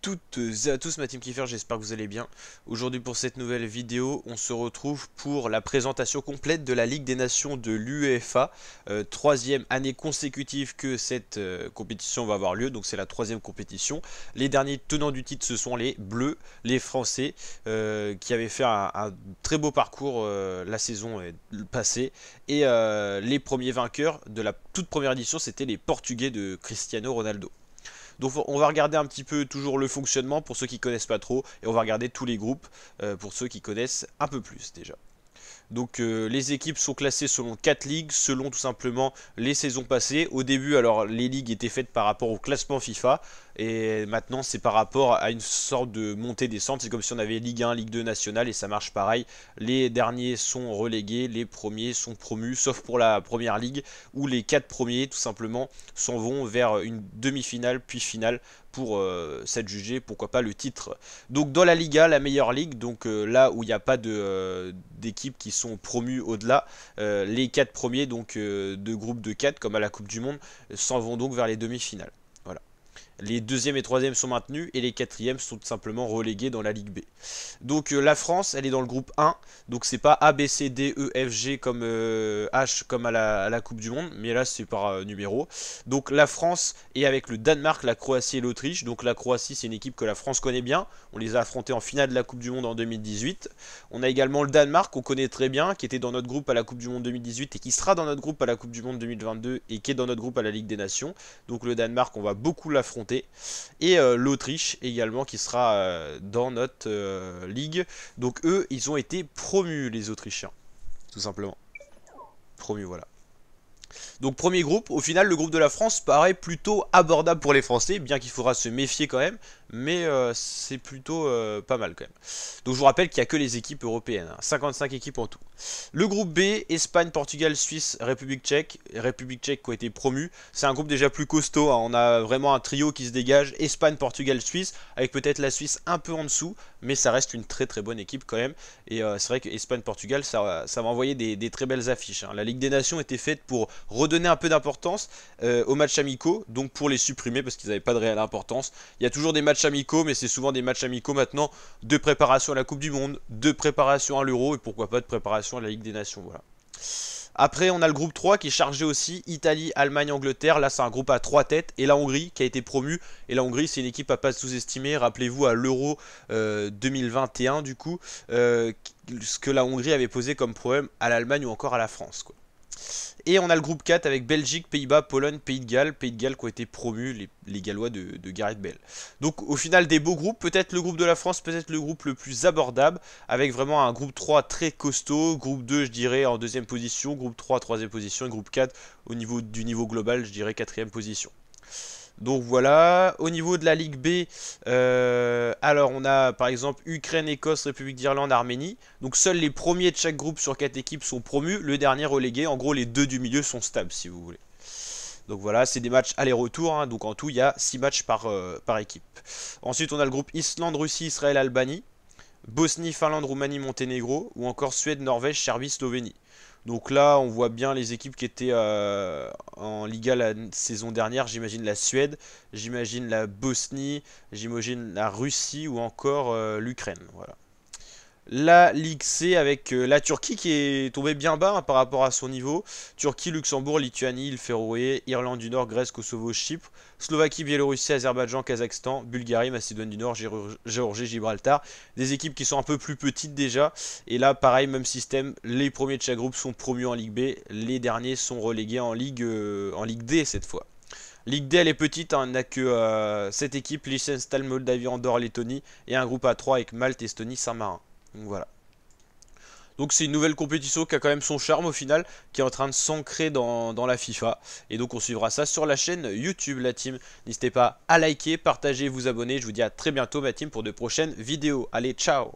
toutes et à tous, ma team Kiefer, j'espère que vous allez bien. Aujourd'hui pour cette nouvelle vidéo, on se retrouve pour la présentation complète de la Ligue des Nations de l'UEFA. Troisième année consécutive que cette compétition va avoir lieu, donc c'est la troisième compétition. Les derniers tenants du titre, ce sont les Bleus, les Français, qui avaient fait un très beau parcours la saison passée. Et les premiers vainqueurs de la toute première édition, c'était les Portugais de Cristiano Ronaldo. Donc on va regarder un petit peu toujours le fonctionnement pour ceux qui connaissent pas trop, et on va regarder tous les groupes pour ceux qui connaissent un peu plus déjà. Donc les équipes sont classées selon 4 ligues, selon tout simplement les saisons passées. Au début, alors les ligues étaient faites par rapport au classement FIFA, et maintenant c'est par rapport à une sorte de montée-descente. C'est comme si on avait Ligue 1, Ligue 2 nationale, et ça marche pareil. Les derniers sont relégués, les premiers sont promus, sauf pour la première ligue, où les 4 premiers tout simplement s'en vont vers une demi-finale puis finale pour s'adjuger, pourquoi pas, le titre. Donc dans la Liga, la meilleure ligue, donc là où il n'y a pas d'équipes qui sont promues au-delà, les 4 premiers, donc de groupes de 4 comme à la Coupe du Monde, s'en vont donc vers les demi-finales. Voilà. Les deuxième et troisième sont maintenus et les quatrièmes sont tout simplement relégués dans la Ligue B. Donc la France, elle est dans le groupe 1. Donc c'est pas A, B, C, D, E, F, G comme H comme à la Coupe du Monde. Mais là c'est par numéro. Donc la France est avec le Danemark, la Croatie et l'Autriche. Donc la Croatie, c'est une équipe que la France connaît bien. On les a affrontés en finale de la Coupe du Monde en 2018. On a également le Danemark qu'on connaît très bien, qui était dans notre groupe à la Coupe du Monde 2018 et qui sera dans notre groupe à la Coupe du Monde 2022 et qui est dans notre groupe à la Ligue des Nations. Donc le Danemark, on va beaucoup l'affronter. Et l'Autriche également qui sera dans notre ligue. Donc eux, ils ont été promus, les Autrichiens, tout simplement. Promus, voilà. Donc premier groupe, au final le groupe de la France paraît plutôt abordable pour les Français, bien qu'il faudra se méfier quand même, mais c'est plutôt pas mal quand même. Donc je vous rappelle qu'il n'y a que les équipes européennes, hein, 55 équipes en tout. Le groupe B, Espagne, Portugal, Suisse, République tchèque qui ont été promus. C'est un groupe déjà plus costaud, hein, on a vraiment un trio qui se dégage, Espagne, Portugal, Suisse, avec peut-être la Suisse un peu en dessous, mais ça reste une très très bonne équipe quand même. Et c'est vrai que Espagne-Portugal, ça va envoyer des très belles affiches, hein. La Ligue des Nations était faite pour redonner un peu d'importance aux matchs amicaux, donc pour les supprimer parce qu'ils n'avaient pas de réelle importance. Il y a toujours des matchs amicaux, mais c'est souvent des matchs amicaux maintenant de préparation à la Coupe du Monde, de préparation à l'Euro et pourquoi pas de préparation à la Ligue des Nations. Voilà. Après, on a le groupe 3 qui est chargé aussi, Italie, Allemagne, Angleterre. Là, c'est un groupe à 3 têtes. Et la Hongrie qui a été promue. Et la Hongrie, c'est une équipe à pas sous-estimer. Rappelez-vous à l'Euro 2021, du coup, ce que la Hongrie avait posé comme problème à l'Allemagne ou encore à la France, quoi. Et on a le groupe 4 avec Belgique, Pays-Bas, Pologne, Pays de Galles qui ont été promus, les Gallois de Gareth Bale. Donc au final des beaux groupes, peut-être le groupe de la France, peut-être le groupe le plus abordable, avec vraiment un groupe 3 très costaud, groupe 2 je dirais en deuxième position, groupe 3 troisième position, et groupe 4 du niveau global je dirais quatrième position. Donc voilà, au niveau de la Ligue B, alors on a par exemple Ukraine, Écosse, République d'Irlande, Arménie. Donc seuls les premiers de chaque groupe sur 4 équipes sont promus, le dernier relégué. En gros les deux du milieu sont stables si vous voulez. Donc voilà, c'est des matchs aller-retour, hein, donc en tout il y a 6 matchs par équipe. Ensuite on a le groupe Islande, Russie, Israël, Albanie, Bosnie, Finlande, Roumanie, Monténégro, ou encore Suède, Norvège, Serbie, Slovénie. Donc là, on voit bien les équipes qui étaient en Liga la saison dernière. J'imagine la Suède, j'imagine la Bosnie, j'imagine la Russie ou encore l'Ukraine. Voilà. La Ligue C avec la Turquie qui est tombée bien bas, hein, par rapport à son niveau. Turquie, Luxembourg, Lituanie, îles Féroé, Irlande du Nord, Grèce, Kosovo, Chypre, Slovaquie, Biélorussie, Azerbaïdjan, Kazakhstan, Bulgarie, Macédoine du Nord, Géorgie, Gibraltar. Des équipes qui sont un peu plus petites déjà. Et là, pareil, même système. Les premiers de chaque groupe sont promus en Ligue B. Les derniers sont relégués en Ligue D cette fois. Ligue D, elle est petite, hein, on n'a que 7 équipes, Liechtenstein, Moldavie, Andorre, Lettonie, et un groupe A3 avec Malte, Estonie, Saint-Marin. Donc voilà. Donc c'est une nouvelle compétition qui a quand même son charme au final, qui est en train de s'ancrer dans la FIFA. Et donc on suivra ça sur la chaîne YouTube, la team. N'hésitez pas à liker, partager, vous abonner. Je vous dis à très bientôt ma team pour de prochaines vidéos. Allez, ciao!